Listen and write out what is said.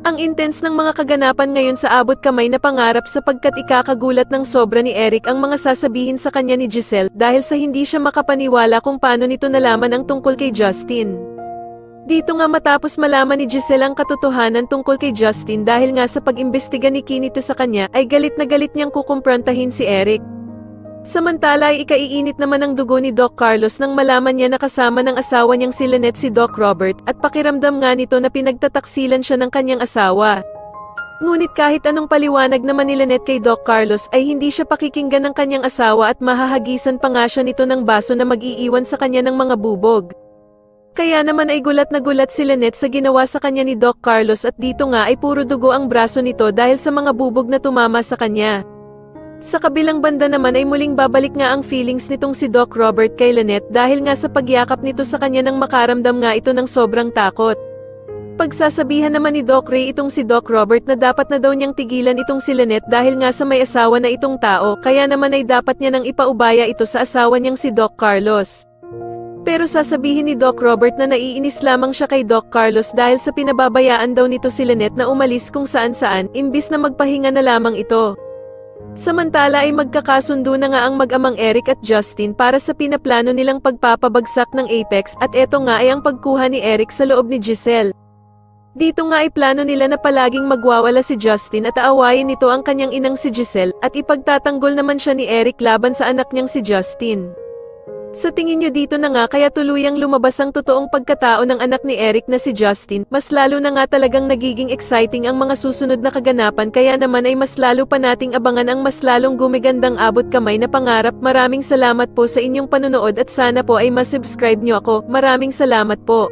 Ang intense ng mga kaganapan ngayon sa abot kamay na pangarap sapagkat ikakagulat ng sobra ni Eric ang mga sasabihin sa kanya ni Giselle dahil sa hindi siya makapaniwala kung paano nito nalaman ang tungkol kay Justin. Dito nga matapos malaman ni Giselle ang katotohanan tungkol kay Justin dahil nga sa pag-imbestiga ni Kinito sa kanya ay galit na galit niyang kukumprontahin si Eric. Samantala ay ikaiinit naman ang dugo ni Doc Carlos nang malaman niya na kasama ng asawa niyang si Lynette si Doc Robert at pakiramdam nga nito na pinagtataksilan siya ng kanyang asawa. Ngunit kahit anong paliwanag naman ni Lynette kay Doc Carlos ay hindi siya pakikinggan ng kanyang asawa at mahahagisan pa nga siya nito ng baso na mag-iiwan sa kanya ng mga bubog. Kaya naman ay gulat na gulat si Lynette sa ginawa sa kanya ni Doc Carlos at dito nga ay puro dugo ang braso nito dahil sa mga bubog na tumama sa kanya. Sa kabilang banda naman ay muling babalik nga ang feelings nitong si Doc Robert kay Lynette dahil nga sa pagyakap nito sa kanya nang makaramdam nga ito ng sobrang takot. Pagsasabihan naman ni Doc Ray itong si Doc Robert na dapat na daw niyang tigilan itong si Lynette dahil nga sa may asawa na itong tao kaya naman ay dapat niya nang ipaubaya ito sa asawa niyang si Doc Carlos. Pero sasabihin ni Doc Robert na naiinis lamang siya kay Doc Carlos dahil sa pinababayaan daw nito si Lynette na umalis kung saan-saan imbis na magpahinga na lamang ito. Samantala ay magkakasundo na nga ang mag-amang Eric at Justin para sa pinaplano nilang pagpapabagsak ng Apex at eto nga ay ang pagkuha ni Eric sa loob ni Giselle. Dito nga ay plano nila na palaging magwawala si Justin at aawayin nito ang kanyang inang si Giselle at ipagtatanggol naman siya ni Eric laban sa anak niyang si Justin. Sa tingin nyo dito na nga kaya tuluyang lumabas ang totoong pagkatao ng anak ni Eric na si Justin, mas lalo na nga talagang nagiging exciting ang mga susunod na kaganapan kaya naman ay mas lalo pa nating abangan ang mas lalong gumigandang abot kamay na pangarap. Maraming salamat po sa inyong panonood at sana po ay masubscribe nyo ako. Maraming salamat po.